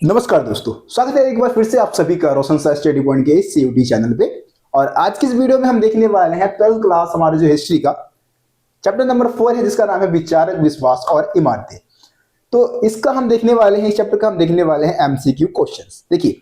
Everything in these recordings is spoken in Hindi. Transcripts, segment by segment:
नमस्कार दोस्तों, स्वागत है एक बार फिर से आप सभी का रोशन सा स्टडी पॉइंट के इस सीयूटी चैनल पे। और आज की इस वीडियो में हम देखने वाले हैं 12th क्लास हमारे जो हिस्ट्री का चैप्टर नंबर 4 है, जिसका नाम है विचारक, विश्वास और इमारतें। तो इसका हम देखने वाले हैं, इस चैप्टर का हम देखने वाले हैं एमसीक्यू क्वेश्चंस। देखिए,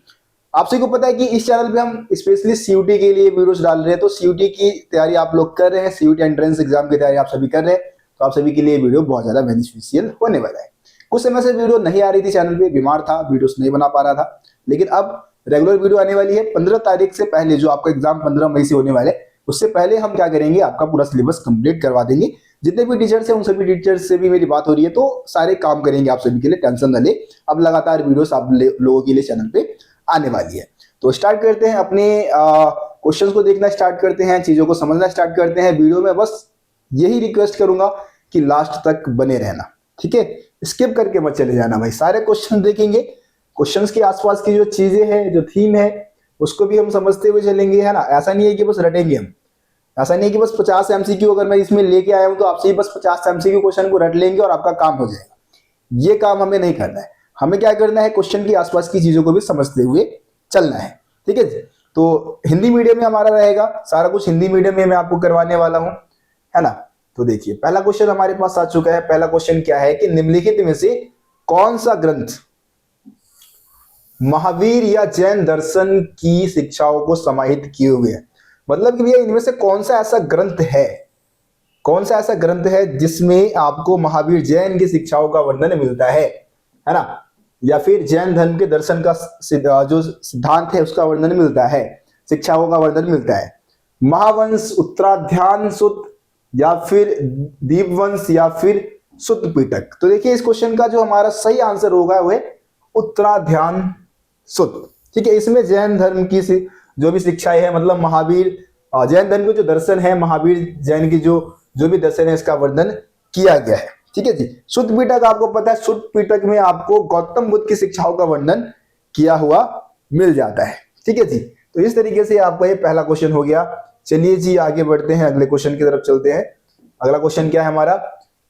आप सभी को पता है कि इस चैनल पे हम स्पेशली सीयूटी के लिए वीडियोस डाल रहे हैं। तो सीयूटी की तैयारी आप लोग कर रहे हैं, सीयूटी एंट्रेंस एग्जाम की तैयारी आप सभी कर रहे हैं, तो आप सभी के लिए वीडियो बहुत ज्यादा बेनिफिशियल होने वाला है। कुछ समय से वीडियो नहीं आ रही थी, चैनल पे बीमार था, वीडियोस नहीं बना पा रहा था, लेकिन अब रेगुलर वीडियो आने वाली है। 15 तारीख से पहले, जो आपका एग्जाम 15 मई से होने वाले, उससे पहले हम क्या करेंगे, आपका पूरा सिलेबस कंप्लीट करवा देंगे। जितने भी टीचर्स हैं उन सभी टीचर्स से भी मेरी बात हो रही है, तो सारे काम करेंगे आप सभी के लिए, टेंशन न ले। अब लगातार वीडियोस आप लोगों के लिए चैनल पे आने वाली है। तो स्टार्ट करते हैं अपने क्वेश्चंस को देखना स्टार्ट करते हैं, चीजों को समझना स्टार्ट करते हैं। वीडियो में बस यही रिक्वेस्ट करूंगा कि लास्ट तक बने रहना, ठीक है? स्किप करके मत चले जाना भाई, सारे क्वेश्चन देखेंगे। क्वेश्चंस के आसपास की जो चीजें हैं, जो थीम है, उसको भी हम समझते हुए चलेंगे, है ना? ऐसा नहीं है कि बस रटेंगे हम, ऐसा नहीं है कि बस 50 एमसीक्यू अगर मैं इसमें लेके आया हूं तो आपसे ही बस 50 एमसीक्यू क्वेश्चन को रट लेंगे और आपका काम हो जाएगा। ये काम हमें नहीं करना है। हमें क्या करना है, क्वेश्चन के आसपास की चीजों को भी समझते हुए चलना है, ठीक है जी? तो हिंदी मीडियम में हमारा रहेगा, सारा कुछ हिंदी मीडियम में मैं आपको करवाने वाला हूं, है ना? तो देखिए, पहला क्वेश्चन हमारे पास आ चुका है। पहला क्वेश्चन क्या है कि निम्नलिखित में से कौन सा ग्रंथ महावीर या जैन दर्शन की शिक्षाओं को समाहित किए हुए है? मतलब कि भैया, इनमें से कौन सा ऐसा ग्रंथ है, कौन सा ऐसा ग्रंथ है जिसमें आपको महावीर जैन की शिक्षाओं का वर्णन मिलता है ना? या फिर जैन धर्म के दर्शन का जो सिद्धांत है उसका वर्णन मिलता है, शिक्षाओं का वर्णन मिलता है। महावंश, उत्तराध्यान सुत्त, या फिर दीपवंश, या फिर सुत्त पिटक। तो देखिए, इस क्वेश्चन का जो हमारा सही आंसर होगा वह उत्तराध्यान सुत्त, ठीक है? इसमें जैन धर्म की जो भी शिक्षाएं है, मतलब महावीर जैन धर्म के जो दर्शन है, महावीर जैन की जो जो भी दर्शन है, इसका वर्णन किया गया है, ठीक है जी? सुत्त पिटक, आपको पता है, सुत्त पिटक में आपको गौतम बुद्ध की शिक्षाओं का वर्णन किया हुआ मिल जाता है, ठीक है जी? तो इस तरीके से आपका ये पहला क्वेश्चन हो गया। चलिए जी, आगे बढ़ते हैं, अगले क्वेश्चन की तरफ चलते हैं। अगला क्वेश्चन क्या है हमारा,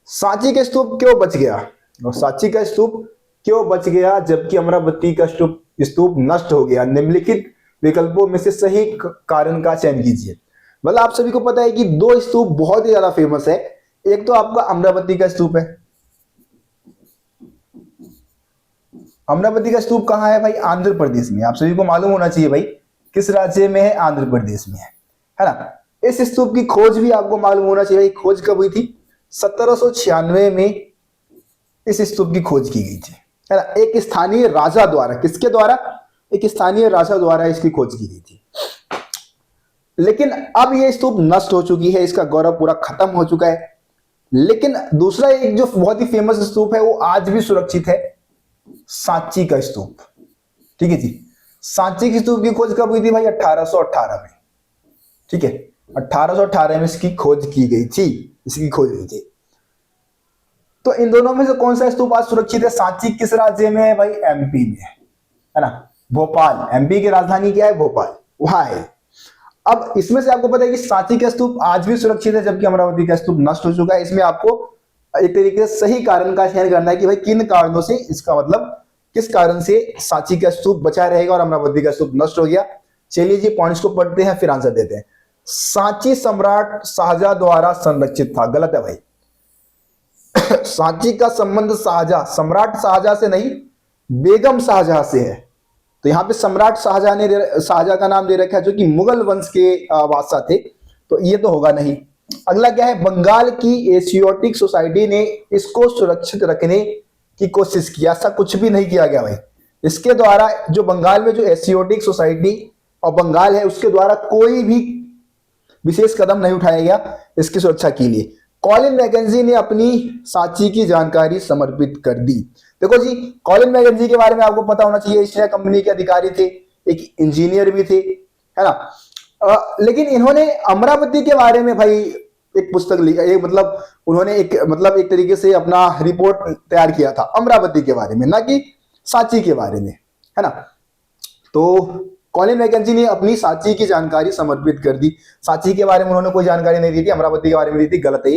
सांची का स्तूप क्यों बच गया? और सांची का स्तूप क्यों बच गया जबकि अमरावती का स्तूप नष्ट हो गया? निम्नलिखित विकल्पों में से सही कारण का चयन कीजिए। मतलब आप सभी को पता है कि दो स्तूप बहुत ही ज्यादा फेमस है। एक तो आपका अमरावती का स्तूप है। अमरावती का स्तूप कहां है भाई? आंध्र प्रदेश में। आप सभी को मालूम होना चाहिए भाई, किस राज्य में है? आंध्र प्रदेश में है ना? इस स्तूप की खोज भी आपको मालूम होना चाहिए भाई, खोज कब हुई थी? 1796 में इस स्तूप की खोज की गई थी, है ना? एक स्थानीय राजा द्वारा। किसके द्वारा? एक स्थानीय राजा द्वारा इसकी खोज की गई थी। लेकिन अब यह स्तूप नष्ट हो चुकी है, इसका गौरव पूरा खत्म हो चुका है। लेकिन दूसरा एक जो बहुत ही फेमस स्तूप है वो आज भी सुरक्षित है, सांची का स्तूप, ठीक है जी? सांची की स्तूप की खोज कब हुई थी भाई? 1818 में, ठीक है? 1818 में इसकी खोज की गई थी, इसकी खोज हुई थी। तो इन दोनों में से कौन सा स्तूप आज सुरक्षित है? सांची किस राज्य में है भाई? एमपी में है ना? भोपाल, एमपी की राजधानी क्या है? भोपाल, वहां है। अब इसमें से आपको पता है कि सांची का स्तूप आज भी सुरक्षित है जबकि अमरावती का स्तूप नष्ट हो चुका है। इसमें आपको एक तरीके से सही कारण का चयन करना है कि भाई किन कारणों से, इसका मतलब किस कारण से सांची का स्तूप बचा रहेगा और अमरावती का स्तूप नष्ट हो गया। चलिए जी, पॉइंट्स को पढ़ते हैं फिर आंसर देते हैं। सांची सम्राट शाहजहां द्वारा संरक्षित था। गलत है भाई। सांची का संबंध शाहजहां, सम्राट शाहजहां से नहीं, बेगम शाहजहां से है। तो यहाँ पे सम्राट शाहजहां का नाम दे रखा है, जो कि मुगल वंश के बादशाह थे, तो ये तो होगा नहीं। अगला क्या है, बंगाल की एशियोटिक सोसाइटी ने इसको सुरक्षित रखने की कोशिश की। ऐसा कुछ भी नहीं किया गया भाई। इसके द्वारा जो बंगाल में जो एशियोटिक सोसाइटी और बंगाल है, उसके द्वारा कोई भी विशेष कदम नहीं उठाया गया इसकी सुरक्षा के लिए। कॉलिन मैकेंजी ने अपनी सांची की जानकारी समर्पित कर दी। देखो जी, कॉलिन मैकेंजी के बारे में आपको पता होना चाहिए, ईस्ट इंडिया कंपनी के अधिकारी थे, एक इंजीनियर भी थे, है ना? लेकिन इन्होंने अमरावती के बारे में भाई एक पुस्तक लिखा, एक मतलब उन्होंने एक तरीके से अपना रिपोर्ट तैयार किया था अमरावती के बारे में, ना कि सांची के बारे में, है ना? तो कॉलिन मैकेंजी ने अपनी सांची की जानकारी समर्पित कर दी। सांची के बारे में उन्होंने कोई जानकारी नहीं दी थी, अमरावती के बारे में दी थी। गलत है।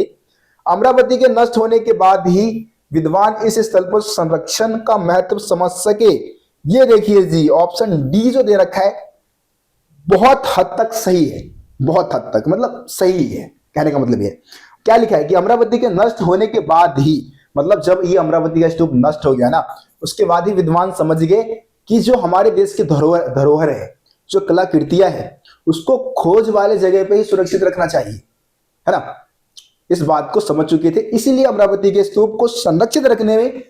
अमरावती के नष्ट होने के बाद ही विद्वान इस स्थल पर संरक्षण का महत्व समझ सके, ये देखिए जी, ऑप्शन डी जो दे रखा है बहुत हद तक सही है, बहुत हद तक मतलब सही है। कहने का मतलब ये क्या लिखा है कि अमरावती के नष्ट होने के बाद ही, मतलब जब ये अमरावती का स्तूप नष्ट हो गया ना, उसके बाद ही विद्वान समझ गए कि जो हमारे देश की धरोहर है, जो कलाकृतियां है, उसको खोज वाले जगह पे ही सुरक्षित रखना चाहिए, है ना। इस बात को समझ चुके थे, इसीलिए अमरावती के स्तूप को संरक्षित रखने में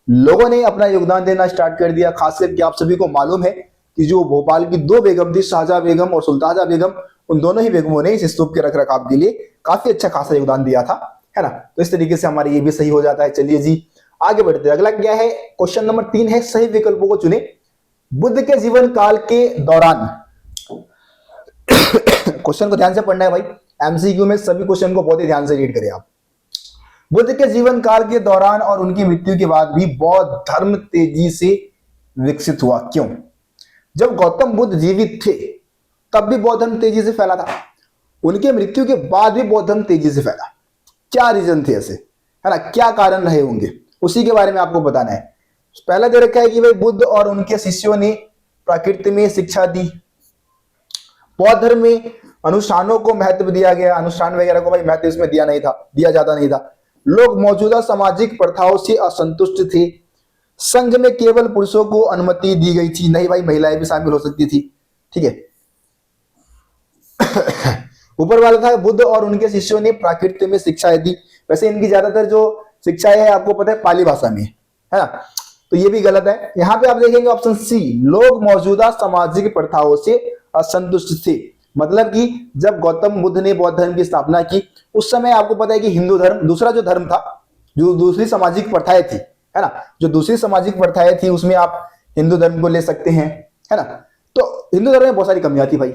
लोगों ने अपना योगदान देना स्टार्ट कर दिया। खास करके आप सभी को मालूम है कि जो भोपाल की दो बेगम थी, शाहजहां बेगम और सुल्तानजहां बेगम, उन दोनों ही बेगमों ने इस स्तूप के रख रखाव के लिए काफी अच्छा खासा योगदान दिया था, है ना। तो इस तरीके से हमारे ये भी सही हो जाता है। चलिए जी आगे बढ़ते हैं। अगला क्या है, क्वेश्चन नंबर 3 है, सही विकल्पों को चुने। बुद्ध के जीवन काल के दौरान क्वेश्चन को ध्यान से पढ़ना है भाई, एमसीक्यू में सभी क्वेश्चन को बहुत ही ध्यान से रीड करें आप। बुद्ध के जीवन काल के दौरान और उनकी मृत्यु के बाद भी बौद्ध धर्म तेजी से विकसित हुआ, क्यों? जब गौतम बुद्ध जीवित थे तब भी बौद्ध धर्म तेजी से फैला था, उनके मृत्यु के बाद भी बौद्ध धर्म तेजी से फैला। क्या रीजन थे ऐसे, है ना, क्या कारण रहे होंगे, उसी के बारे में आपको बताना है। पहला दे रखा है कि भाई बुद्ध और उनके शिष्यों ने प्रकृति में शिक्षा दी। बौद्ध धर्म में अनुष्ठानों को महत्व दिया गया, अनुष्ठान वगैरह को भाई महत्व इसमें दिया जाता नहीं था। लोग मौजूदा सामाजिक प्रथाओं से असंतुष्ट थे। संघ में केवल पुरुषों को अनुमति दी गई थी, नहीं भाई महिलाएं भी शामिल हो सकती थी, ठीक है। ऊपर वाला था बुद्ध और उनके शिष्यों ने प्राकृत में शिक्षाएं दी। वैसे इनकी ज्यादातर जो शिक्षाएं है आपको पता है पाली भाषा में, है ना, तो ये भी गलत है। यहां पे आप देखेंगे ऑप्शन सी, लोग मौजूदा सामाजिक प्रथाओं से असंतुष्ट थे। मतलब कि जब गौतम बुद्ध ने बौद्ध धर्म की स्थापना की, उस समय आपको पता है कि हिंदू धर्म, दूसरा जो धर्म था, जो दूसरी सामाजिक प्रथाएं थी, है ना, जो दूसरी सामाजिक प्रथाएं थी उसमें आप हिंदू धर्म को ले सकते हैं, है ना। तो हिंदू धर्म में बहुत सारी कमियां थी भाई,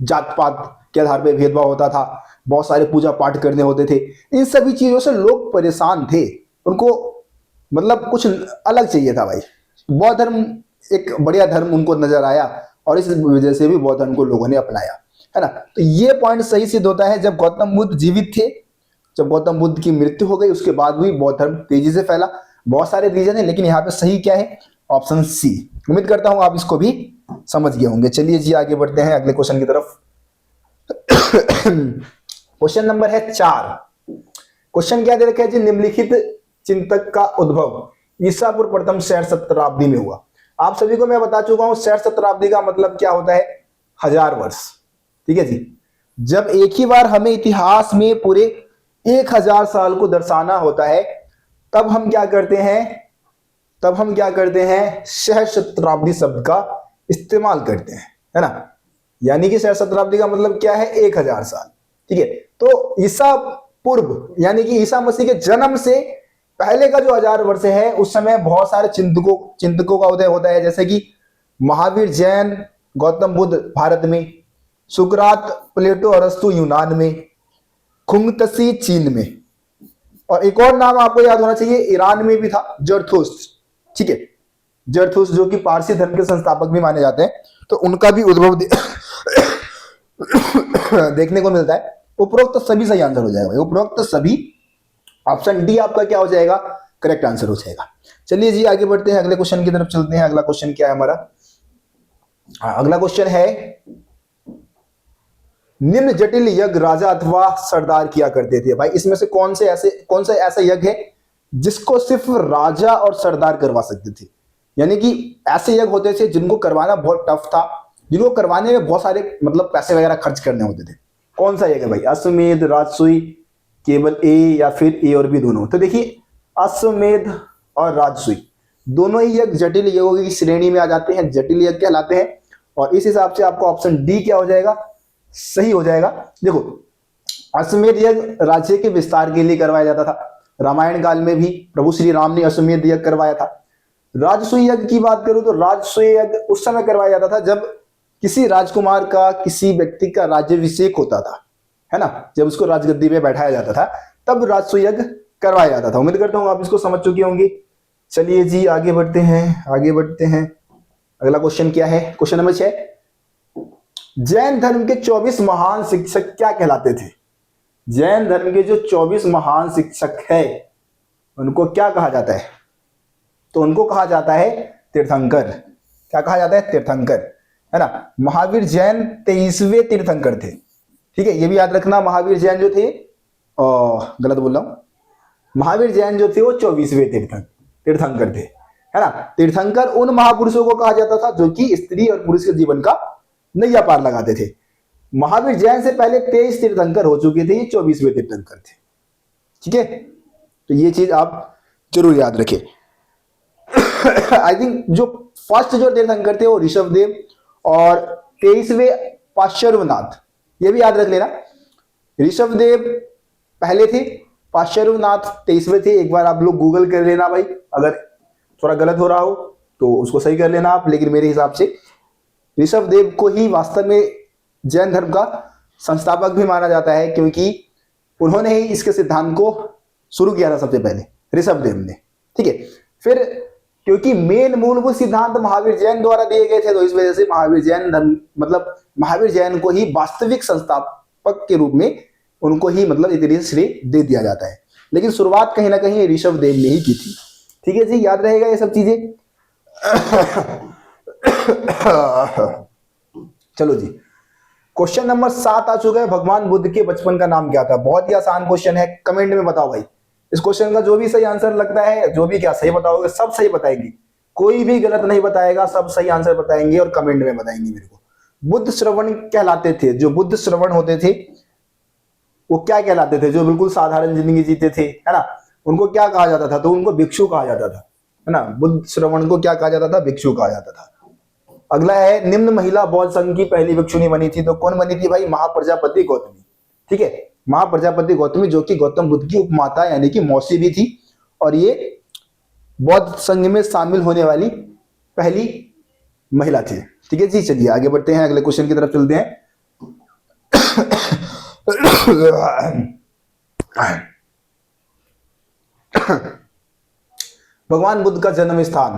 जात पात के आधार पर भेदभाव होता था, बहुत सारे पूजा पाठ करने होते थे, इन सभी चीजों से लोग परेशान थे, उनको मतलब कुछ अलग चाहिए था भाई। बौद्ध धर्म एक बढ़िया धर्म उनको नजर आया और इस वजह से भी बौद्ध धर्म को लोगों ने अपनाया, है ना। तो ये पॉइंट सही सिद्ध होता है, जब गौतम बुद्ध जीवित थे, जब गौतम बुद्ध की मृत्यु हो गई उसके बाद भी बौद्ध धर्म तेजी से फैला। बहुत सारे रीजन है लेकिन यहाँ पे सही क्या है, ऑप्शन सी। उम्मीद करता हूं आप इसको भी समझ गए होंगे। चलिए जी आगे बढ़ते हैं अगले क्वेश्चन की तरफ। क्वेश्चन नंबर है 4। क्वेश्चन क्या दे रखा है जी, निम्नलिखित चिंतक का उद्भव ईसा पूर्व प्रथम 6वीं शताब्दी में हुआ। आप सभी को मैं बता चुका हूं 6वीं शताब्दी का मतलब क्या होता है, 1000 वर्ष, ठीक है जी। जब एक ही बार हमें इतिहास में पूरे 1000 साल को दर्शाना होता है तब हम क्या करते हैं, सहस्त्राब्दी शब्द का इस्तेमाल करते हैं, है ना। यानी कि सहस्त्राब्दी का मतलब क्या है, 1000 साल, ठीक है। तो ईसा पूर्व यानी कि ईसा मसीह के जन्म से पहले का जो 1000 वर्ष है, उस समय बहुत सारे चिंतकों का उदय होता है, जैसे कि महावीर जैन, गौतम बुद्ध भारत में, सुकरात, प्लेटो, अरस्तु यूनान में, खुंगत्सी चीन में, और एक और नाम आपको याद होना चाहिए, ईरान में भी था, जरथुस्त्र, ठीक है। जरथुस्त्र जो कि पारसी धर्म के संस्थापक भी माने जाते हैं, तो उनका भी उद्भव देखने को मिलता है। उपरोक्त सभी सही आंसर हो जाएगा, उपरोक्त सभी, ऑप्शन डी आपका क्या हो जाएगा, करेक्ट आंसर हो जाएगा। चलिए जी आगे बढ़ते हैं, अगले क्वेश्चन की तरफ चलते हैं। अगला क्वेश्चन क्या है हमारा, अगला क्वेश्चन है, निम्न जटिल यज्ञ राजा अथवा सरदार किया करते थे। भाई इसमें से कौन सा ऐसा यज्ञ है जिसको सिर्फ राजा और सरदार करवा सकते थे? यानी कि ऐसे यज्ञ होते थे जिनको करवाना बहुत टफ था, जिनको करवाने में बहुत सारे मतलब पैसे वगैरह खर्च करने होते थे। कौन सा यज्ञ भाई, अश्वमेध, राजसूय, केवल ए या फिर ए और बी दोनों? तो देखिए अश्वमेध और राजसूय दोनों ही यज्ञ जटिल यज्ञों की श्रेणी में आ जाते हैं, जटिल यज्ञ कहलाते हैं, और इस हिसाब से आपको ऑप्शन डी क्या हो जाएगा, सही हो जाएगा। देखो अश्वमेध यज्ञ राज्य के विस्तार के लिए करवाया जाता था, रामायण काल में भी प्रभु श्री राम ने अश्वमेध यज्ञ करवाया था। राजसूय यज्ञ की बात करूं तो राजसूय यज्ञ उस समय करवाया जाता था जब किसी राजकुमार का, किसी व्यक्ति का राज्याभिषेक होता था, है ना, जब उसको राजगद्दी पे बैठाया जाता था तब राजसूय यज्ञ करवाया जाता था। उम्मीद करता हूं आप इसको समझ चुके होंगे। चलिए जी आगे बढ़ते हैं। अगला क्वेश्चन क्या है, क्वेश्चन नंबर 6, जैन धर्म के 24 महान शिक्षक क्या कहलाते थे? जैन धर्म के जो 24 महान शिक्षक है उनको क्या कहा जाता है? तो उनको कहा जाता है तीर्थंकर, क्या कहा जाता है, तीर्थंकर, है ना। महावीर जैन 23वें तीर्थंकर थे, ठीक है, ये भी याद रखना। महावीर जैन जो थे, गलत बोल रहा हूं, महावीर जैन जो थे वो 24वें तीर्थंकर थे, है ना। तीर्थंकर उन महापुरुषों को कहा जाता था जो कि स्त्री और पुरुष के जीवन का नैया पार लगाते थे। महावीर जैन से पहले 23 तीर्थंकर हो चुके थे, ये 24वें तीर्थंकर थे, ठीक है। तो ये चीज आप जरूर याद रखें। आई थिंक जो फर्स्ट जो तीर्थंकर थे वो ऋषभदेव और 23वें पार्श्वनाथ, ये भी याद रख लेना। ऋषभदेव पहले थे, पार्श्वनाथ 23वें थे। एक बार आप लोग गूगल कर लेना भाई, अगर थोड़ा गलत हो रहा हो तो उसको सही कर लेना आप, लेकिन मेरे हिसाब से ऋषभदेव को ही वास्तव में जैन धर्म का संस्थापक भी माना जाता है, क्योंकि उन्होंने ही इसके सिद्धांत को शुरू किया था सबसे पहले, ऋषभदेव ने, ठीक है। फिर क्योंकि मेन मूलभूत सिद्धांत महावीर जैन द्वारा दिए गए थे, तो इस वजह से महावीर जैन धर्म, मतलब महावीर जैन को ही वास्तविक संस्थापक के रूप में उनको ही मतलब एक तरीके से श्रेय दे दिया जाता है। लेकिन शुरुआत कहीं ना कहीं ऋषभदेव ने ही की थी, ठीक है जी, याद रहेगा ये सब चीजें। चलो जी, क्वेश्चन नंबर 7 आ चुका है। भगवान बुद्ध के बचपन का नाम क्या था? बहुत ही आसान क्वेश्चन है, कमेंट में बताओ भाई। इस क्वेश्चन का जो भी सही आंसर लगता है, जो भी क्या सही बताओगे, सब सही बताएंगे, कोई भी गलत नहीं बताएगा, सब सही आंसर बताएंगे और कमेंट में बताएंगे मेरे को। बुद्ध श्रवण कहलाते थे, जो बुद्ध श्रवण होते थे वो क्या कहलाते थे? जो बिल्कुल साधारण जिंदगी जीते थे, है ना, उनको क्या कहा जाता था? तो उनको भिक्षु कहा जाता था, है ना। बुद्ध श्रवण को क्या कहा जाता था? भिक्षु कहा जाता था। अगला है, निम्न महिला बौद्ध संघ की पहली भिक्षुणी बनी थी, तो कौन बनी थी भाई? महाप्रजापति गौतमी, ठीक है, महाप्रजापति गौतमी, जो कि गौतम बुद्ध की उपमाता यानी कि मौसी भी थी, और ये बौद्ध संघ में शामिल होने वाली पहली महिला थी, ठीक है जी। चलिए आगे बढ़ते हैं, अगले क्वेश्चन की तरफ चलते हैं। भगवान बुद्ध का जन्म स्थान,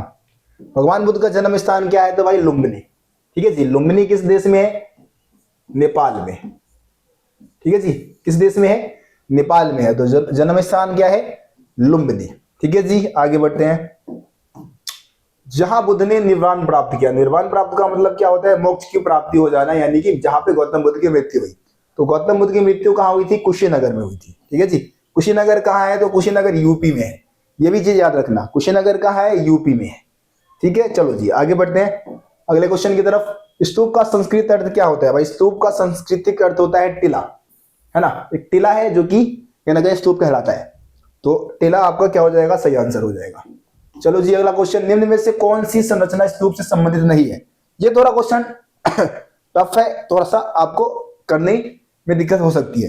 भगवान बुद्ध का जन्म स्थान क्या है? तो भाई लुम्बिनी, ठीक है जी। लुम्बिनी किस देश में है? नेपाल में, ठीक है जी। किस देश में है? नेपाल में है। तो जन्म स्थान क्या है? लुम्बिनी, ठीक है जी। आगे बढ़ते हैं। जहां बुद्ध ने निर्वाण प्राप्त किया, निर्वाण प्राप्त का मतलब क्या होता है? मोक्ष की प्राप्ति हो जाना, यानी कि जहां पे गौतम बुद्ध की मृत्यु हुई। तो गौतम बुद्ध की मृत्यु कहां हुई थी? कुशीनगर में हुई थी, ठीक है जी। कुशीनगर कहां है? तो कुशीनगर यूपी में है, ये भी चीज याद रखना। कुशीनगर कहां है? यूपी में है, ठीक है। चलो जी आगे बढ़ते हैं अगले क्वेश्चन की तरफ। स्तूप का संस्कृत अर्थ क्या होता है भाई? स्तूप का सांस्कृतिक अर्थ होता है टिला, है ना। एक टिला है जो कि कहीं ना कहीं स्तूप कहलाता है, तो टिला आपका क्या हो जाएगा? सही आंसर हो जाएगा। चलो जी अगला क्वेश्चन, निम्न में से कौन सी संरचना स्तूप से संबंधित नहीं है? ये थोड़ा क्वेश्चन टफ है, थोड़ा सा आपको करने में दिक्कत हो सकती है।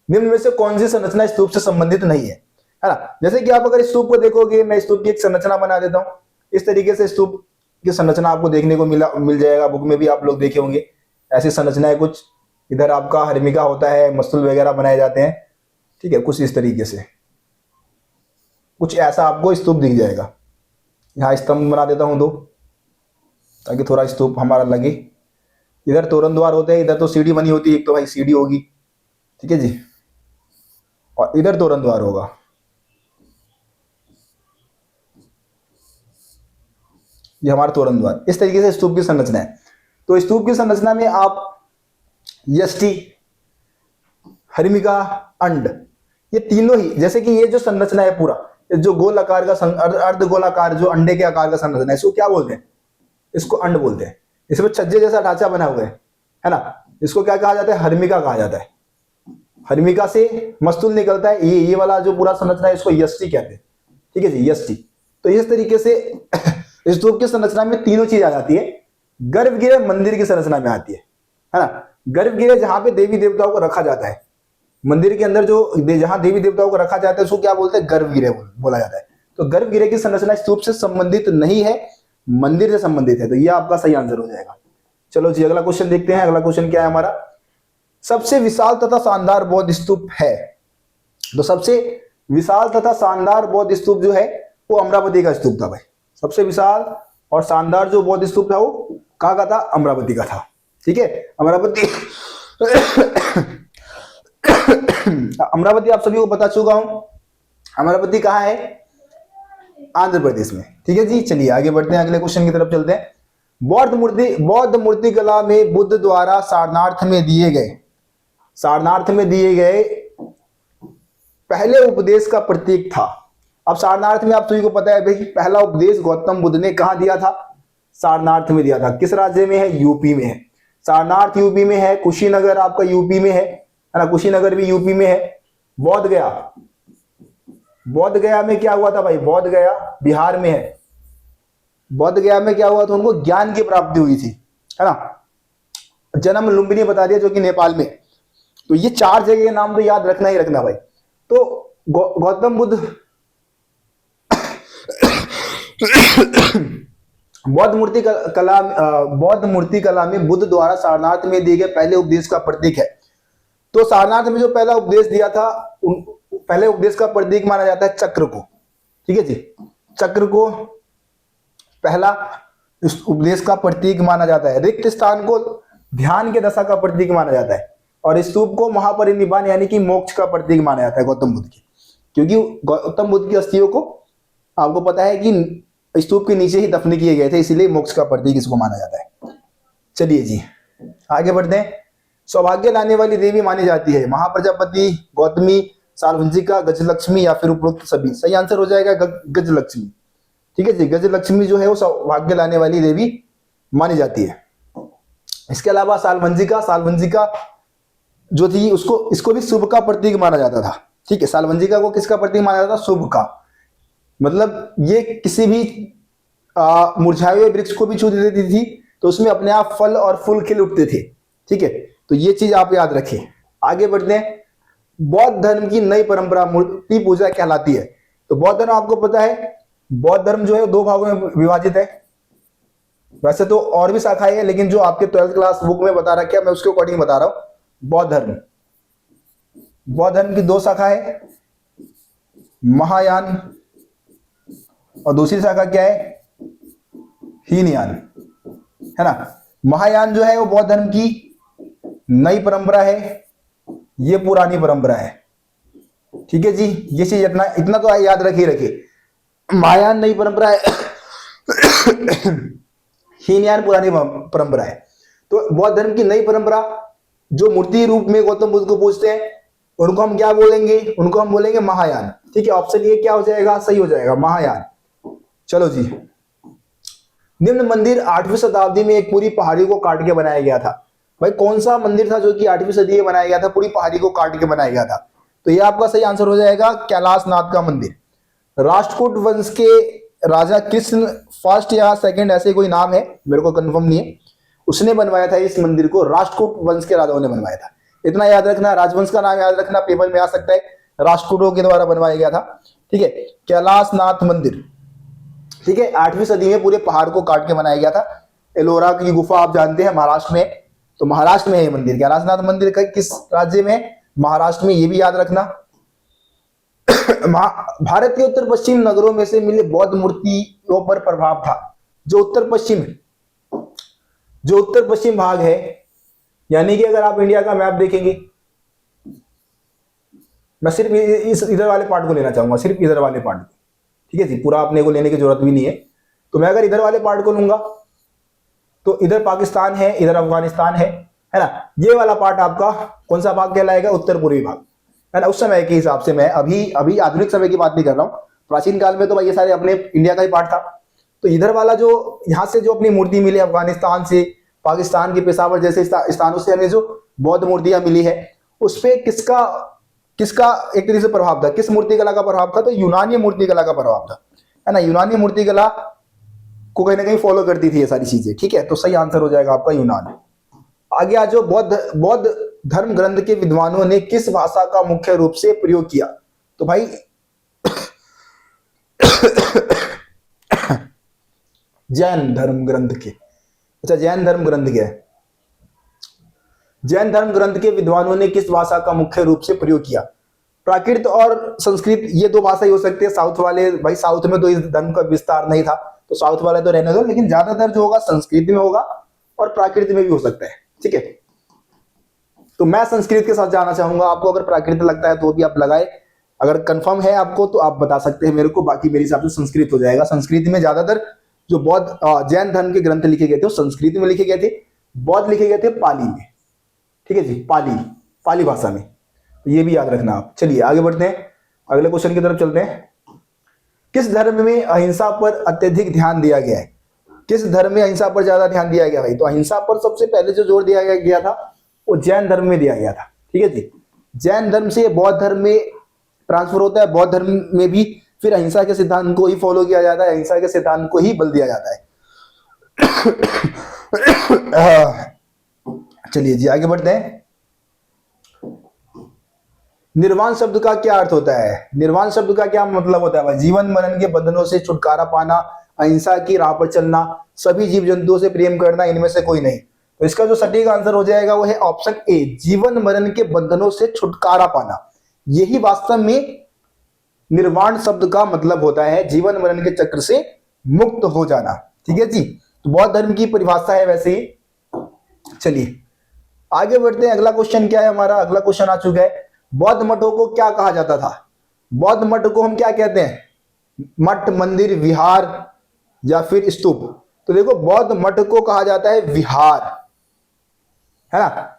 निम्न में से कौन सी संरचना स्तूप से संबंधित नहीं है ना। जैसे कि आप अगर स्तूप को देखोगे, मैं स्तूप की एक संरचना बना देता हूं, इस तरीके से स्तूप की संरचना आपको देखने को मिल जाएगा। बुक में भी आप लोग देखे होंगे ऐसी संरचनाएं कुछ। इधर आपका हर्मिका होता है, मस्तूल वगैरह बनाए जाते हैं, ठीक है, कुछ इस तरीके से कुछ ऐसा आपको स्तूप दिख जाएगा। यहाँ स्तंभ बना देता हूं दो, ताकि थोड़ा स्तूप हमारा लगे। इधर तोरण द्वार होते हैं, इधर तो सीढ़ी बनी होती है, एक तो भाई सीढ़ी होगी, ठीक है जी, और इधर तोरण द्वार होगा। ये हमारा तोरण द्वार। इस तरीके से स्तूप की संरचना है। तो स्तूप की संरचना में आप यष्टि, हरिमिका, अंड, ये तीनों ही, जैसे कि ये जो संरचना है पूरा, जो गोल आकार का अर्ध गोलाकार जो अंडे के आकार का संरचना है, इसको क्या बोलते हैं? इसको अंड बोलते हैं। इसमें छज्जे जैसा ढांचा बना हुआ है ना, इसको क्या कहा जाता है? हर्मिका कहा जाता है। हर्मिका से मस्तूल निकलता है, ये वाला जो पूरा संरचना है इसको यष्टि कहते हैं, ठीक है जी, यष्टि। तो इस तरीके से स्तूप की संरचना में तीनों चीज आ जाती है। गर्भगृह मंदिर की संरचना में आती है ना। गर्भगृह जहां पे देवी देवताओं को रखा जाता है, मंदिर के अंदर जो जहां देवी देवताओं को रखा जाता है उसको क्या बोलते हैं? गर्भगृह बोला जाता है। तो गर्भगृह की संरचना स्तूप से संबंधित नहीं है, मंदिर से संबंधित है। तो यह आपका सही आंसर हो जाएगा। चलो जी अगला क्वेश्चन देखते हैं। अगला क्वेश्चन क्या है हमारा? सबसे विशाल तथा शानदार बौद्ध स्तूप है। तो सबसे विशाल तथा शानदार बौद्ध स्तूप जो है वो अमरावती का स्तूप था भाई। सबसे विशाल और शानदार जो बौद्ध स्तूप था वो कहाँ का था? अमरावती का था, ठीक है। अमरावती अमरावती आप सभी को बता चुका हूं, अमरावती कहाँ है? आंध्र प्रदेश में। ठीक है जी, चलिए आगे बढ़ते हैं, अगले क्वेश्चन की तरफ चलते हैं। बौद्ध मूर्ति कला में बुद्ध द्वारा सारनाथ में दिए गए पहले उपदेश का प्रतीक था। अब सारनाथ में आप सभी को पता है भाई, पहला उपदेश गौतम बुद्ध ने कहां दिया था? सारनाथ में दिया था। किस राज्य में है? यूपी में है। सारनाथ यूपी में है, कुशीनगर आपका यूपी में है ना, कुशीनगर भी यूपी में है। बोध गया में क्या हुआ था भाई? बोध गया बिहार में है। बोध गया में क्या हुआ था? उनको ज्ञान की प्राप्ति हुई थी, है ना। जन्म लुम्बिनी बता दिया, जो कि नेपाल में। तो ये 4 जगह के नाम तो याद रखना ही रखना भाई। तो गौतम बुद्ध बौद्ध मूर्ति कला में बुद्ध द्वारा सारनाथ में दिए गए पहले उपदेश का प्रतीक है। तो सारनाथ में जो पहला उपदेश दिया था, पहले उपदेश का प्रतीक माना जाता है चक्र को। ठीक है जी, चक्र को पहला इस उपदेश का प्रतीक माना जाता है। रिक्त स्थान को ध्यान के दशा का प्रतीक माना जाता है, और स्तूप को महापरिनिर्वाण यानी कि मोक्ष का प्रतीक माना जाता है गौतम बुद्ध की। क्योंकि गौतम बुद्ध की अस्थियों को आपको पता है कि स्तूप के नीचे ही दफन किए गए थे, इसीलिए मोक्ष का प्रतीक इसको माना जाता है। चलिए जी आगे बढ़ते हैं। सौभाग्य लाने वाली देवी मानी जाती है महाप्रजापति, गौतमी, सालवंजिका, गजलक्ष्मी या फिर उपरोक्त सभी। सही आंसर हो जाएगा गजलक्ष्मी। ठीक है जी, गजलक्ष्मी जो है वो सौभाग्य लाने वाली देवी मानी जाती है। इसके अलावा सालवंजिका जो थी इसको भी शुभ का प्रतीक माना जाता था। ठीक है, सालवंजिका को किसका प्रतीक माना जाता था? शुभ का। मतलब ये किसी भी मुरझाए हुए वृक्ष को भी छू देती थी तो उसमें अपने आप फल और फूल खिल उठते थे। ठीक है, तो ये चीज आप याद रखें। आगे बढ़ते हैं। बौद्ध धर्म की नई परंपरा मूर्ति पूजा कहलाती है। तो बौद्ध धर्म आपको पता है, बौद्ध धर्म जो है 2 भागों में विभाजित है। वैसे तो और भी शाखाएं हैं, लेकिन जो आपके 12th क्लास बुक में बता रखा है मैं उसके अकॉर्डिंग बता रहा हूं। बौद्ध धर्म की 2 शाखा है, महायान और दूसरी शाखा क्या है? हीनयान, है ना। महायान जो है वो बौद्ध धर्म की नई परंपरा है, ये पुरानी परंपरा है। ठीक है जी, ये चीज इतना तो याद रखिए। महायान नई परंपरा है, हीनयान पुरानी परंपरा है। तो बौद्ध धर्म की नई परंपरा जो मूर्ति रूप में गौतम बुद्ध को पूजते हैं उनको हम क्या बोलेंगे? उनको हम बोलेंगे महायान। ठीक है, ऑप्शन ये क्या हो जाएगा? सही हो जाएगा, महायान। चलो जी, निम्न मंदिर 8वीं शताब्दी में एक पूरी पहाड़ी को काट के बनाया गया था। भाई कौन सा मंदिर था जो कि 8वीं सदी में बनाया गया था, पूरी पहाड़ी को काट के बनाया गया था? तो ये आपका सही आंसर हो जाएगा कैलाशनाथ का मंदिर। राष्ट्रकूट वंश के राजा कृष्ण फर्स्ट या सेकंड ऐसे कोई नाम है, मेरे को कंफर्म नहीं है, उसने बनवाया था इस मंदिर को। राष्ट्रकूट वंश के राजाओं ने बनवाया था, इतना याद रखना। राजवंश का नाम याद रखना, पेपर में आ सकता है। राष्ट्रकूटों के द्वारा बनवाया गया था। ठीक है, कैलाशनाथ मंदिर। ठीक है, 8वीं सदी में पूरे पहाड़ को काट के बनाया गया था। एलोरा की गुफा आप जानते हैं महाराष्ट्र में, तो महाराष्ट्र में है ये मंदिर। कैलाशनाथ मंदिर का किस राज्य में? महाराष्ट्र में, ये भी याद रखना। भारत के उत्तर पश्चिम नगरों में से मिले बौद्ध मूर्तियों पर प्रभाव था। जो उत्तर पश्चिम भाग है, यानी कि अगर आप इंडिया का मैप देखेंगे, मैं सिर्फ इस इधर वाले पार्ट को लेना चाहूंगा, सिर्फ इधर वाले पार्ट को। ठीक है जी, पूरा अपने को लेने की जरूरत भी नहीं है। तो मैं अगर इधर वाले पार्ट को लूंगा तो इधर पाकिस्तान है, इधर अफगानिस्तान है ना। ये वाला पार्ट आपका कौन सा भाग कहलाएगा? उत्तर पूर्वी भाग, है ना। उस समय के हिसाब से, मैं अभी आधुनिक समय की बात नहीं कर रहा हूँ, प्राचीन काल में तो भाई ये सारे अपने इंडिया का ही पार्ट था। तो इधर वाला जो यहाँ से जो अपनी मूर्ति मिली अफगानिस्तान से, पाकिस्तान के पेशावर जैसे स्थानों से हमें जो बौद्ध मूर्तियां मिली है, उस पर किसका एक तरीके से प्रभाव था? किस मूर्ति कला का प्रभाव था? तो यूनानी मूर्ति कला का प्रभाव था, है ना। यूनानी मूर्ति कला को कहीं ना कहीं फॉलो करती थी ये सारी चीजें। ठीक है, तो सही आंसर हो जाएगा आपका यूनान। आगे आज जो बौद्ध धर्म ग्रंथ के विद्वानों ने किस भाषा का मुख्य रूप से प्रयोग किया? तो भाई जैन धर्म ग्रंथ के, अच्छा जैन धर्म ग्रंथ के, जैन धर्म ग्रंथ के विद्वानों ने किस भाषा का मुख्य रूप से प्रयोग किया? प्राकृत और संस्कृत, ये 2 भाषा ही हो सकती है। साउथ वाले, भाई साउथ में तो इस धर्म का विस्तार नहीं था, तो साउथ वाले तो रहने दो, लेकिन ज्यादातर जो होगा संस्कृत में होगा और प्राकृत में भी हो सकता है। ठीक है, तो मैं संस्कृत के साथ जाना चाहूंगा। आपको अगर प्राकृत लगता है तो भी आप लगाए, अगर कंफर्म है आपको तो आप बता सकते हैं मेरे को, बाकी मेरे हिसाब से संस्कृत हो जाएगा। संस्कृत में ज्यादातर जो बौद्ध जैन धर्म के ग्रंथ लिखे गए थे वो संस्कृत में लिखे गए थे, बौद्ध लिखे गए थे पाली में। ठीक है जी, पाली, पाली भाषा में, तो ये भी याद रखना आप। चलिए आगे बढ़ते हैं, अगले क्वेश्चन की तरफ चलते हैं। किस धर्म में अहिंसा पर अत्यधिक ध्यान दिया गया है? किस धर्म में अहिंसा पर ज्यादा ध्यान दिया गया भाई? तो अहिंसा पर सबसे पहले जो जोर दिया गया था वो जैन धर्म में दिया गया था। ठीक है जी, जैन धर्म से बौद्ध धर्म में ट्रांसफर होता है, बौद्ध धर्म में भी फिर अहिंसा के सिद्धांत को ही फॉलो किया जाता है, अहिंसा के सिद्धांत को ही बल दिया जाता है। चलिए जी आगे बढ़ते हैं। निर्वाण शब्द का क्या अर्थ होता है? निर्वाण शब्द का क्या मतलब होता है भाई? जीवन मरण के बंधनों से छुटकारा पाना, अहिंसा की राह पर चलना, सभी जीव जंतुओं से प्रेम करना, इनमें से कोई नहीं। तो इसका जो सटीक आंसर हो जाएगा वो है ऑप्शन ए, जीवन मरण के बंधनों से छुटकारा पाना। यही वास्तव में निर्वाण शब्द का मतलब होता है, जीवन मरण के चक्र से मुक्त हो जाना। ठीक है जी, तो बौद्ध धर्म की परिभाषा है वैसे ही। चलिए आगे बढ़ते हैं। अगला क्वेश्चन क्या है हमारा? अगला क्वेश्चन आ चुका है, बौद्ध मठों को क्या कहा जाता था? बौद्ध मठ को हम क्या कहते हैं? मठ, मंदिर, विहार या फिर स्तूप? तो देखो बौद्ध मठ को कहा जाता है विहार, है ना।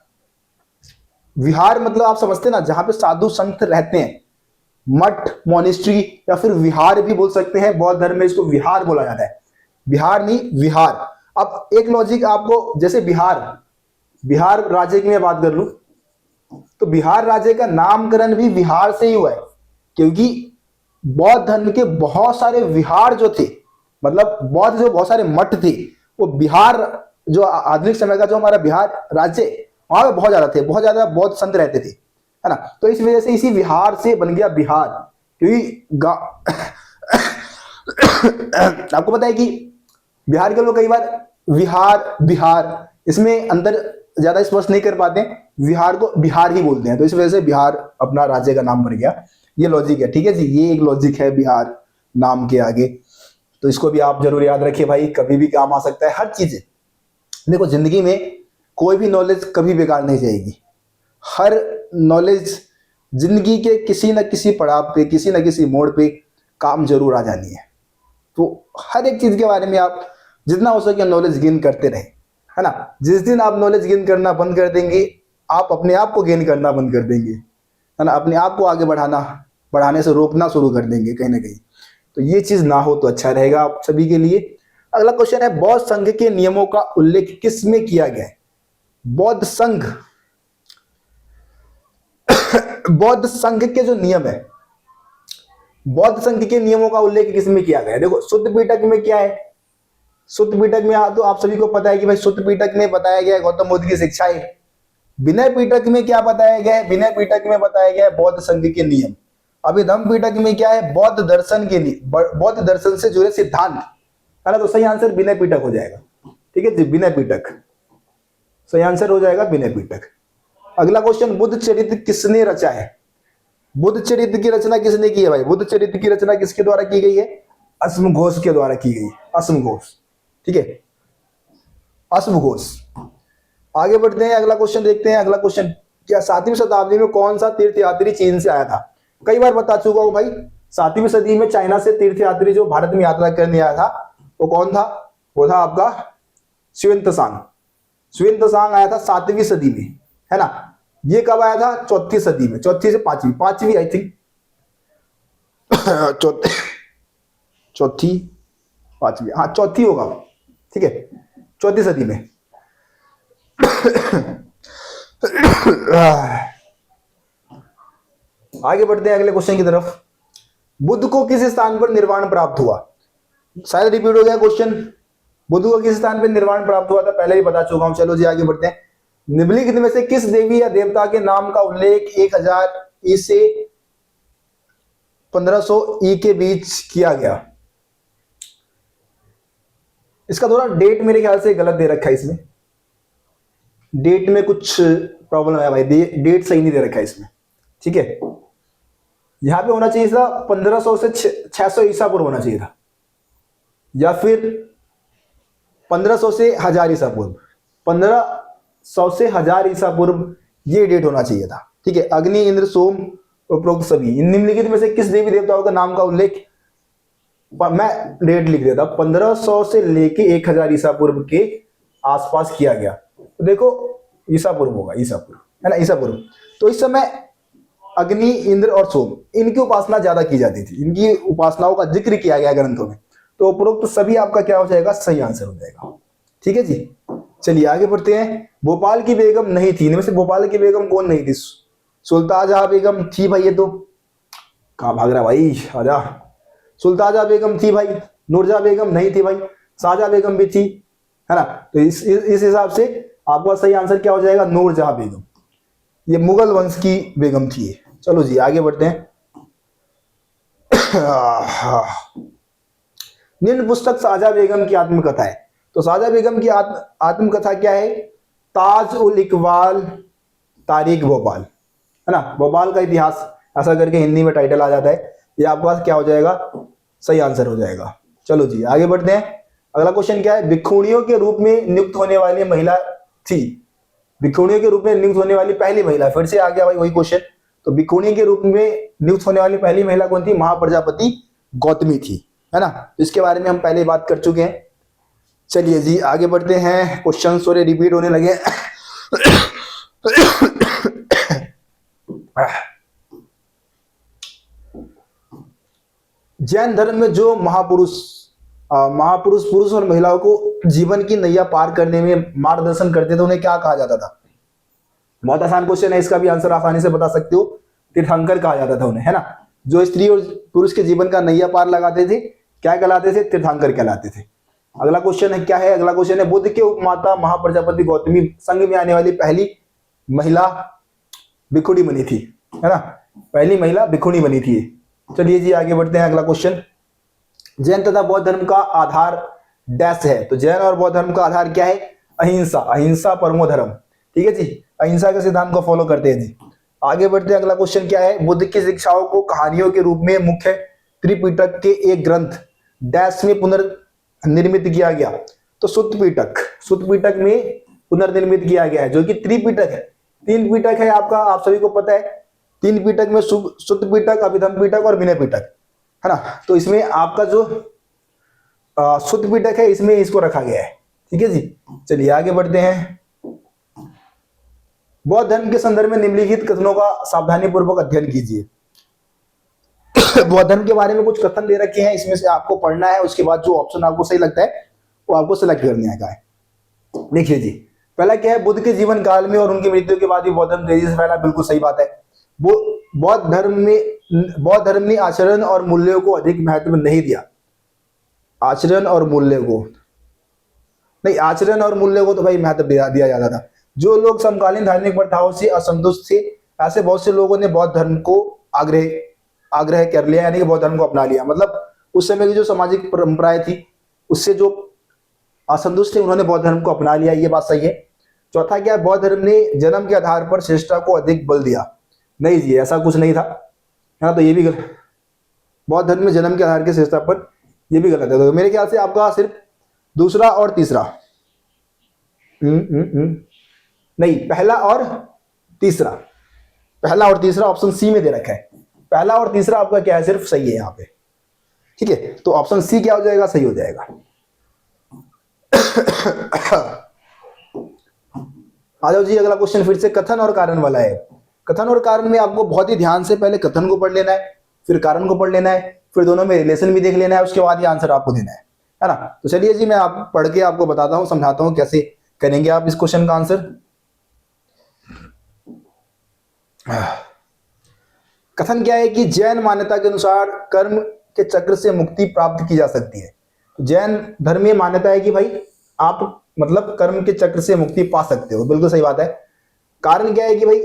विहार मतलब आप समझते हैं ना, जहां पे साधु संत रहते हैं। मठ, मोनिस्ट्री या फिर विहार भी बोल सकते हैं, बौद्ध धर्म में इसको विहार बोला जाता है, विहार नहीं विहार। अब एक लॉजिक आपको, जैसे बिहार राज्य की मैं बात कर लूं तो बिहार राज्य का नामकरण भी विहार से ही हुआ है, क्योंकि बौद्ध धर्म के बहुत सारे विहार जो थे, मतलब बौद्ध जो बहुत सारे मठ थे, वो बिहार जो आधुनिक समय का जो हमारा बिहार राज्य, वहां पे बहुत ज्यादा थे, बहुत ज्यादा बौद्ध संत रहते थे, है ना। तो इस वजह से इसी विहार से बन गया बिहार, क्योंकि आपको पता है कि बिहार के लोग कई बार विहार बिहार इसमें अंतर ज्यादा स्पष्ट नहीं कर पाते, बिहार को बिहार ही बोलते हैं, तो इस वजह से बिहार अपना राज्य का नाम बन गया। ये लॉजिक है। ठीक है जी, ये एक लॉजिक है बिहार नाम के आगे, तो इसको भी आप जरूर याद रखिए भाई, कभी भी काम आ सकता है हर चीज। देखो जिंदगी में कोई भी नॉलेज कभी बेकार नहीं जाएगी, हर नॉलेज जिंदगी के किसी न किसी पड़ाव पे, किसी न किसी मोड़ पे काम जरूर आ जानी है। तो हर एक चीज के बारे में आप जितना हो सके नॉलेज गेन करते रहें, है ना। जिस दिन आप नॉलेज गेन करना बंद कर देंगे, आप अपने आप को गेन करना बंद कर देंगे, है ना, अपने आप को आगे बढ़ाने से रोकना शुरू कर देंगे कहीं ना कहीं। तो ये चीज ना हो तो अच्छा रहेगा आप सभी के लिए। अगला क्वेश्चन है, बौद्ध संघ के नियमों का उल्लेख किस में किया गया है? बौद्ध संघ बौद्ध संघ के जो नियम है, बौद्ध संघ के नियमों का उल्लेख किस में किया गया है? देखो सुत्त पिटक में क्या है? सुत्त पिटक में तो आप सभी को पता है कि भाई सुत्त पिटक में बताया गया है गौतम बुद्ध की शिक्षाएं। विनय पिटक में क्या बताया गया है? विनय पिटक में बताया गया है बौद्ध संघ के नियम। अभिधम्म पिटक में क्या है? बौद्ध दर्शन के बौद्ध दर्शन से जुड़े सिद्धांत, है ना। तो सही आंसर विनय पिटक हो जाएगा। ठीक है जी, विनय पिटक सही आंसर हो जाएगा, विनय पिटक। अगला क्वेश्चन, बुद्ध चरित्र किसने रचा है? बुद्ध चरित्र की रचना किसने की है भाई? बुद्ध चरित्र की रचना किसके द्वारा की गई है? असमघोष के द्वारा की गई, असमघोष। ठीक है, असमघोष। आगे बढ़ते हैं, अगला क्वेश्चन देखते हैं। अगला क्वेश्चन, क्या 7वीं शताब्दी में कौन सा तीर्थयात्री चीन से आया था? कई बार बता चुका हूं भाई, 7वीं सदी में चाइना से तीर्थयात्री जो भारत में यात्रा करने आया था वो कौन था? वो था आपका ह्वेन-त्सांग। ह्वेन-त्सांग आया था 7वीं सदी में, है ना। ये कब आया था? 4थी सदी में, 4थी से 5वीं आई थिंक, चौथी 5वीं, हाँ 4थी होगा। ठीक है, 4थी सदी में। आगे बढ़ते हैं अगले क्वेश्चन की तरफ। बुद्ध को किस स्थान पर निर्वाण प्राप्त हुआ? शायद रिपीट हो गया क्वेश्चन। बुद्ध को किस स्थान पर निर्वाण प्राप्त हुआ था? पहले ही बता चुका हूं। चलो जी आगे बढ़ते हैं। निम्नलिखित में से किस देवी या देवता के नाम का उल्लेख 1000 ई से 1500 ई के बीच किया गया? इसका थोड़ा डेट मेरे ख्याल से गलत दे रखा है, इसमें डेट में कुछ प्रॉब्लम है भाई, डेट सही नहीं दे रखा है इसमें। ठीक है, यहां पे होना चाहिए था 1500 से 600 ईसा पूर्व होना चाहिए था, या फिर 1500 से 1000 ईसा पूर्व, 1500 से 1000 ईसा पूर्व ये डेट होना चाहिए था। ठीक है, अग्नि, इंद्र, सोम उपरोक्त सभी इन निम्नलिखित में से किस देवी देवताओं का नाम का उल्लेख, मैं डेट लिख देता हूं, 1500 से लेके 1000 ईसा पूर्व के आसपास किया गया। तो देखो ईसा पूर्व होगा, ईसा पूर्व है ना, ईसा पूर्व। तो इस समय अग्नि, इंद्र और सोम इनकी उपासना ज्यादा की जाती थी, इनकी उपासनाओं का जिक्र किया गया ग्रंथों में। तो उपरोक्त सभी आपका क्या हो जाएगा, सही आंसर हो जाएगा। ठीक है जी, चलिए आगे बढ़ते हैं। भोपाल की बेगम नहीं थी, इनमें से भोपाल की बेगम कौन नहीं थी? सुल्तान जहां बेगम थी भाई, ये तो कहाँ भाग रहा भाई, आजा। सुल्तान बेगम थी भाई, नूरजहां बेगम नहीं थी भाई, शाहजहां बेगम भी थी, है ना। तो इस हिसाब से आपका सही आंसर क्या हो जाएगा, नूरजहां बेगम। ये मुगल वंश की बेगम थी ये। चलो जी आगे बढ़ते हैं। निम्न पुस्तक शाहजहां बेगम की आत्मकथा है। तो शाहजहां बेगम की आत्मकथा क्या है, ताज उल इकबाल तारीख भोपाल, है ना, भोपाल का इतिहास ऐसा करके हिंदी में टाइटल आ जाता है। ये आपके पास क्या हो जाएगा, सही आंसर हो जाएगा। चलो जी आगे बढ़ते हैं। अगला क्वेश्चन क्या है, भिक्षुणियों के रूप में नियुक्त होने वाली महिला थी, भिक्षुणियों के रूप में नियुक्त होने वाली पहली महिला, फिर से आ गया भाई वही क्वेश्चन। तो भिक्षुणी के रूप में नियुक्त होने वाली पहली महिला कौन थी, महाप्रजापति गौतमी थी, है ना। तो इसके बारे में हम पहले बात कर चुके हैं। चलिए जी आगे बढ़ते हैं, क्वेश्चन थोड़े रिपीट होने लगे। जैन धर्म में जो महापुरुष पुरुष और महिलाओं को जीवन की नैया पार करने में मार्गदर्शन करते थे, उन्हें क्या कहा जाता था? बहुत आसान क्वेश्चन है, इसका भी आंसर आसानी से बता सकते हो, तीर्थंकर कहा जाता था उन्हें, है ना। जो स्त्री और पुरुष के जीवन का नैया पार लगाते थे क्या कहलाते थे, तीर्थंकर कहलाते थे। अगला क्वेश्चन है क्या है, अगला क्वेश्चन है बुद्ध के उपमाता महाप्रजापति गौतमी संघ में आने वाली पहली महिला भिक्षुणी बनी थी, है ना, पहली महिला भिक्षुणी बनी थी। चलिए जी आगे बढ़ते हैं। अगला क्वेश्चन, जैन तथा बौद्ध धर्म का आधार डैश है। तो जैन और बौद्ध धर्म का आधार क्या है, अहिंसा, अहिंसा परमो धर्म। ठीक है जी, अहिंसा के सिद्धांत को फॉलो करते हैं जी। आगे बढ़ते हैं। अगला क्वेश्चन क्या है, बुद्ध की शिक्षाओं को कहानियों के रूप में मुख्य त्रिपिटक के एक ग्रंथ डैश में पुनर्निर्मित किया गया। तो सुत्त पिटक में पुनर्निर्मित किया गया है, जो कि त्रिपिटक है। 3 पिटक है आपका, आप सभी को पता है। 3 पिटक में सुत्त पिटक, अभिधम्म पिटक और विनय पिटक, है ना। तो इसमें आपका जो सुत्त पिटक है, इसमें इसको रखा गया है। ठीक है जी, चलिए आगे बढ़ते हैं। बौद्ध धर्म के संदर्भ में निम्नलिखित कथनों का सावधानी पूर्वक अध्ययन कीजिए। बौद्ध धर्म के बारे में कुछ कथन दे रखे हैं, इसमें से आपको पढ़ना है, उसके बाद जो ऑप्शन आपको सही लगता है वो आपको सिलेक्ट करने का है। देखिए जी, पहला क्या है, बुद्ध के जीवन काल में और उनकी मृत्यु के बाद भी बौद्ध धर्म तेजी से फैला। बिल्कुल सही बात है। वो बौद्ध धर्म ने आचरण और मूल्यों को अधिक महत्व नहीं दिया। आचरण और मूल्य को नहीं, आचरण और मूल्य को तो भाई महत्व दिया जाता था। जो लोग समकालीन धार्मिक प्रथाओं से असंतुष्ट थे, ऐसे बहुत से लोगों ने बौद्ध धर्म को आग्रह कर लिया, यानी कि बौद्ध धर्म को अपना लिया। मतलब उस समय की जो सामाजिक परंपराएं थी उससे जो असंतुष्ट थे, उन्होंने बौद्ध धर्म को अपना लिया, ये बात सही है। चौथा क्या है, बौद्ध धर्म ने जन्म के आधार पर श्रेष्ठता को अधिक बल दिया। नहीं जी, ऐसा कुछ नहीं था, हाँ, तो ये भी गलत। बौद्ध धर्म में जन्म के आधार की श्रेष्ठता पर, ये भी गलत है। तो मेरे ख्याल से आपका सिर्फ दूसरा और तीसरा, नहीं, पहला और तीसरा ऑप्शन सी में दे रखा है। पहला और तीसरा आपका क्या है, सिर्फ सही है यहाँ पे। ठीक है, तो ऑप्शन सी क्या हो जाएगा, सही हो जाएगा। आ जाओ जी, अगला क्वेश्चन फिर से कथन और कारण वाला है। कथन और कारण में आपको बहुत ही ध्यान से पहले कथन को पढ़ लेना है, फिर कारण को पढ़ लेना है, फिर दोनों में रिलेशन भी देख लेना है, उसके बाद ये आंसर आपको देना है ना। तो चलिए जी, मैं आप पढ़ के आपको बताता हूं, समझाता हूं कैसे करेंगे आप इस क्वेश्चन का आंसर। कथन क्या है कि जैन मान्यता के अनुसार कर्म के चक्र से मुक्ति प्राप्त की जा सकती है। जैन धर्म में मान्यता है कि भाई आप मतलब कर्म के चक्र से मुक्ति पा सकते हो। बिल्कुल सही बात है। कारण क्या है कि भाई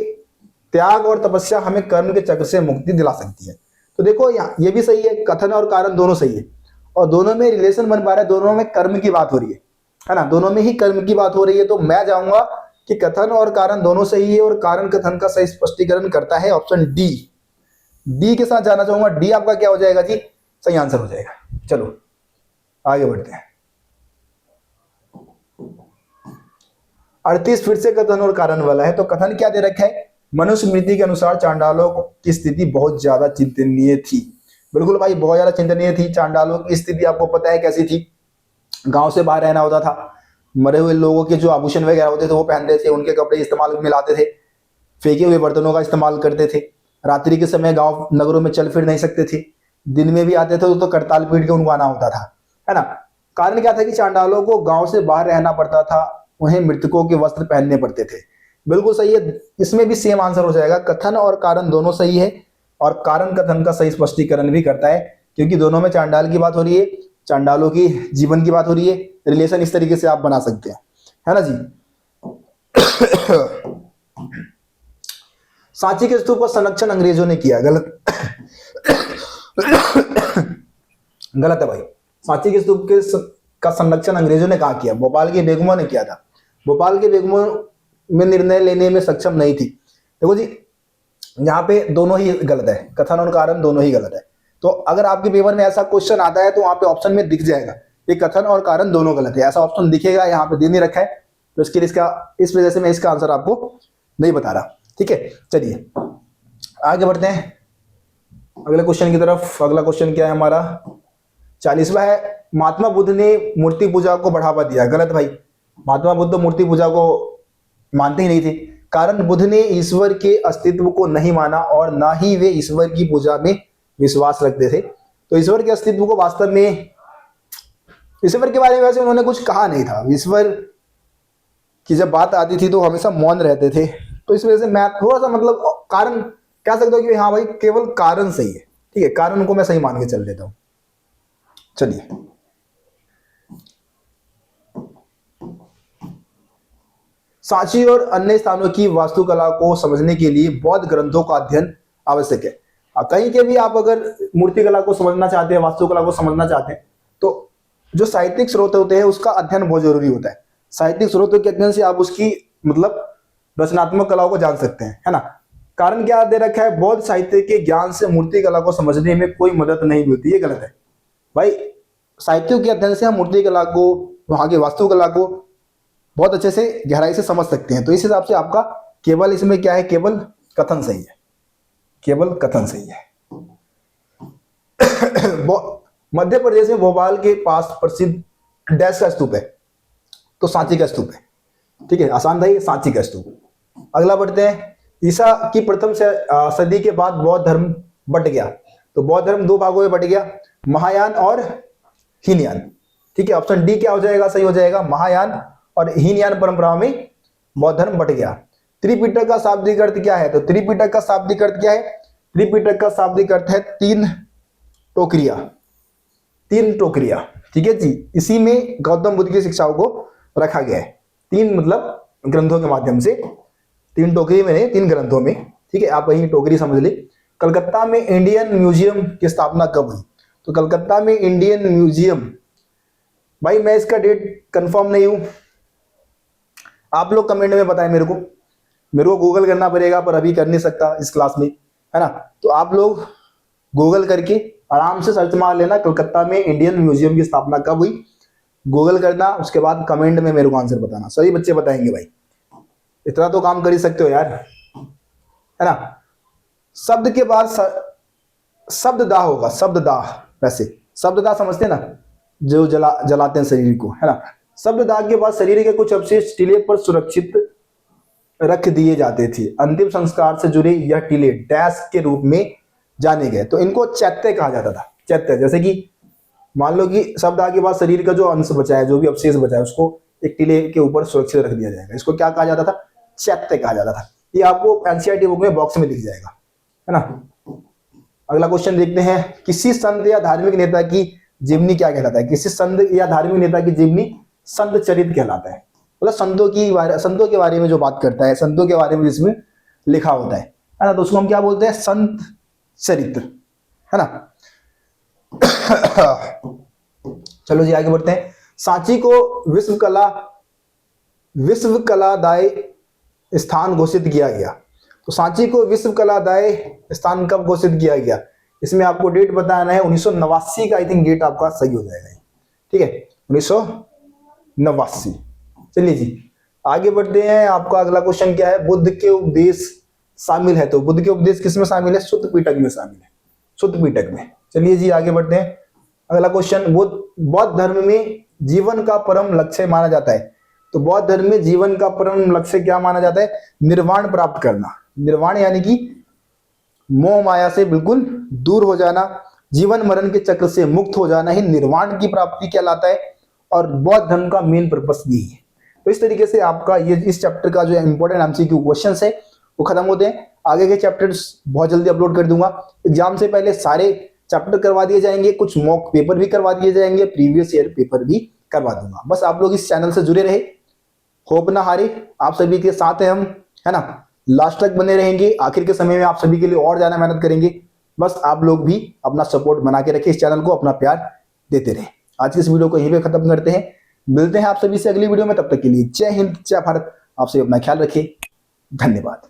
त्याग और तपस्या हमें कर्म के चक्र से मुक्ति दिला सकती है। तो देखो यहाँ ये भी सही है, कथन और कारण दोनों सही है, और दोनों में रिलेशन बन पा रहा है, दोनों में कर्म की बात हो रही है ना, दोनों में ही कर्म की बात हो रही है। तो मैं जाऊंगा कि कथन और कारण दोनों सही है, और कारण कथन का सही स्पष्टीकरण करता है ऑप्शन डी के साथ जाना चाहूंगा। डी आपका क्या हो जाएगा जी, सही आंसर हो जाएगा। चलो आगे बढ़ते हैं। 38 फिर से कथन और कारण वाला है। तो कथन क्या दे रखा है, मनुस्मृति के अनुसार चांडालों की स्थिति बहुत ज्यादा चिंतनीय थी। बिल्कुल भाई, बहुत ज्यादा चिंतनीय थी। चांडालों की स्थिति आपको पता है कैसी थी, गांव से बाहर रहना होता था, मरे हुए लोगों के जो आभूषण वगैरह होते थे वो पहनते थे, उनके कपड़े इस्तेमाल में लाते थे, फेंके हुए बर्तनों का इस्तेमाल करते थे, रात्रि के समय गांव नगरों में चल फिर नहीं सकते थे, दिन में भी आते थे तो करताल पीट के उनको आना होता था, है ना। कारण क्या था कि चांडालों को गांव से बाहर रहना पड़ता था, उन्हें मृतकों के वस्त्र पहनने पड़ते थे। बिल्कुल सही है, इसमें भी सेम आंसर हो जाएगा। कथन और कारण दोनों सही है, और कारण कथन का सही स्पष्टीकरण भी करता है, क्योंकि दोनों में चांडाल की बात हो रही है, चांडालों की जीवन की बात हो रही है। रिलेशन इस तरीके से आप बना सकते हैं, है ना जी। सांची के स्तूप का संरक्षण अंग्रेजों ने किया, गलत। गलत है भाई। सांची के स्तूप का संरक्षण अंग्रेजों ने कहा किया, भोपाल के बेगमों ने किया था। भोपाल के बेगमों में निर्णय लेने में सक्षम नहीं थी। देखो जी, यहाँ पे दोनों ही गलत है, कथन और कारण दोनों ही गलत है। तो अगर आपके पेपर में ऐसा क्वेश्चन आता है तो वहां पे ऑप्शन में दिख जाएगा ये कथन और कारण दोनों गलत है, ऐसा ऑप्शन दिखेगा, यहाँ पे दे नहीं रखा है, तो इसके लिए इस वजह से मैं इसका आंसर आपको नहीं बता रहा। ठीक है, चलिए आगे बढ़ते हैं अगले क्वेश्चन की तरफ। अगला क्वेश्चन क्या है हमारा, 40वां है, महात्मा बुद्ध ने मूर्ति पूजा को बढ़ावा दिया। गलत भाई, महात्मा बुद्ध मूर्ति पूजा को मानते ही नहीं थे, कारण बुद्ध ने ईश्वर के अस्तित्व को नहीं माना और ना ही वे ईश्वर की पूजा में विश्वास रखते थे। तो ईश्वर के अस्तित्व को वास्तव में, ईश्वर के बारे में वैसे उन्होंने कुछ कहा नहीं था, ईश्वर की जब बात आती थी तो हमेशा मौन रहते थे। तो इस वजह से मैं थोड़ा सा मतलब कारण कह सकता हूँ कि हाँ भाई केवल कारण सही है। ठीक है, कारण को मैं सही मान के चल देता हूं। चलिए सांची और अन्य स्थानों की वास्तुकला को समझने के लिए बौद्ध ग्रंथों का अध्ययन आवश्यक है। कहीं के भी आप अगर मूर्तिकला को समझना चाहते हैं, वास्तुकला को समझना चाहते हैं, तो जो साहित्यिक स्रोत होते हैं उसका अध्ययन बहुत जरूरी होता है। साहित्यिक स्रोतों के अध्ययन से आप उसकी मतलब रचनात्मक कलाओं को जान सकते हैं, है ना। कारण क्या दे रखा है, बौद्ध साहित्य के ज्ञान से मूर्तिकला को समझने में कोई मदद नहीं मिलती, ये गलत है भाई। साहित्यों के अध्ययन से हम मूर्तिकला को, वहां की वास्तुकला को बहुत अच्छे से गहराई से समझ सकते हैं। तो इस हिसाब से आपका केवल इसमें क्या है, केवल कथन सही है, केवल कथन सही है। मध्य प्रदेश में भोपाल के पास प्रसिद्ध डैश का स्तूप है, तो सांची का स्तूप है। ठीक है, आसान था ये, सांची का स्तूप। अगला बढ़ते हैं, ईसा की प्रथम सदी के बाद बौद्ध धर्म बट गया। तो बौद्ध धर्म दो भागों में बट गया, महायान और हीनयान। ठीक है, ऑप्शन डी क्या हो जाएगा, सही हो जाएगा, महायान और हीनयान परंपराओं में बौद्ध धर्म बट गया। त्रिपिटक का शाब्दिक अर्थ क्या है, तो त्रिपिटक का शाब्दिक अर्थ क्या है, त्रिपिटक का शाब्दिक अर्थ है तीन टोकरियां, तीन टोकरियां। ठीक है जी, इसी में गौतम बुद्ध की शिक्षाओं को रखा गया है, तीन मतलब ग्रंथों के माध्यम से, तीन टोकरी में नहीं, तीन ग्रंथों में। ठीक है, आप वही टोकरी समझ ले। कलकत्ता में इंडियन म्यूजियम की स्थापना कब हुई, तो कलकत्ता में इंडियन म्यूजियम, भाई मैं इसका डेट कंफर्म नहीं हूं, आप लोग कमेंट में बताएं मेरे को गूगल करना पड़ेगा, पर अभी कर नहीं सकता इस क्लास में, है ना। तो आप लोग गूगल करके आराम से सर्च मार लेना, कलकत्ता में इंडियन म्यूजियम की स्थापना कब हुई, गूगल करना, उसके बाद कमेंट में मेरे को आंसर बताना। सभी बच्चे बताएंगे भाई, इतना तो काम कर ही सकते हो यार, है ना। शब्द के बाद शब्ददाह होगा, शब्ददाह। वैसे शब्ददाह समझते हैं ना, जो जलाते हैं शरीर को, है ना। शब्ददाह के बाद शरीर के कुछ अवशेष टीले पर सुरक्षित रख दिए जाते थे। अंतिम संस्कार से जुड़े यह टीले डैश के रूप में जाने गए, तो इनको चैत्य कहा जाता था। चैत्य, जैसे कि मान लो कि शब्ददाह के बाद शरीर का जो अंश बचा है, जो भी अवशेष बचा है, उसको एक टीले के ऊपर सुरक्षित रख दिया जाएगा, इसको क्या कहा जाता था, चैत्य कहा जाता था। ये आपको एनसीईआरटी बुक में बॉक्स में दिख जाएगा, है ना। अगला क्वेश्चन देखते हैं, किसी संत या धार्मिक नेता की जीवनी क्या कहलाता है, किसी संत या धार्मिक नेता की जीवनी संत चरित्र कहलाता है। मतलब संतों के बारे में जो बात करता है, संतों के बारे में जिसमें लिखा होता है ना, तो उसको हम क्या बोलते हैं, संत चरित्र, है ना। चलो जी आगे बढ़ते हैं। सांची को विश्व कलादाय स्थान घोषित किया गया। तो सांची को विश्व कलादाय स्थान कब घोषित किया गया, इसमें आपको डेट बताना है, 1989 का आई थिंक डेट आपका सही हो जाएगा। ठीक है, 1989। चलिए जी आगे बढ़ते हैं। आपका अगला क्वेश्चन क्या है, बुद्ध के उपदेश शामिल है। तो बुद्ध के उपदेश किस में शामिल है? शुद्ध पिटक में शामिल है, शुद्ध पिटक में। चलिए जी आगे बढ़ते हैं। अगला क्वेश्चन, बौद्ध धर्म में जीवन का परम लक्ष्य माना जाता है। तो बौद्ध धर्म में जीवन का परम लक्ष्य क्या माना जाता है? निर्वाण प्राप्त करना। निर्वाण यानी कि मोह माया से बिल्कुल दूर हो जाना, जीवन मरण के चक्र से मुक्त हो जाना ही निर्वाण की प्राप्ति कहलाता है। और बौद्ध धर्म का मेन पर्पस यही है। तो इस तरीके से आपका ये इस चैप्टर का जो इंपॉर्टेंट एमसीक्यू क्वेश्चंस है वो खत्म होते हैं। आगे के चैप्टर्स बहुत जल्दी अपलोड कर दूंगा। एग्जाम से पहले सारे चैप्टर करवा दिए जाएंगे, कुछ मॉक पेपर भी करवा दिए जाएंगे, प्रीवियस ईयर पेपर भी करवा दूंगा। बस आप लोग इस चैनल से जुड़े रहे, होप ना हारे, आप सभी के साथ है हम, है ना। लास्ट तक बने रहेंगे, आखिर के समय में आप सभी के लिए और ज्यादा मेहनत करेंगे। बस आप लोग भी अपना सपोर्ट बना के रखें, इस चैनल को अपना प्यार देते रहे। आज की इस वीडियो को यहीं पे खत्म करते हैं, मिलते हैं आप सभी से अगली वीडियो में। तब तक के लिए जय हिंद, जय भारत। आप सभी अपना ख्याल रखिए, धन्यवाद।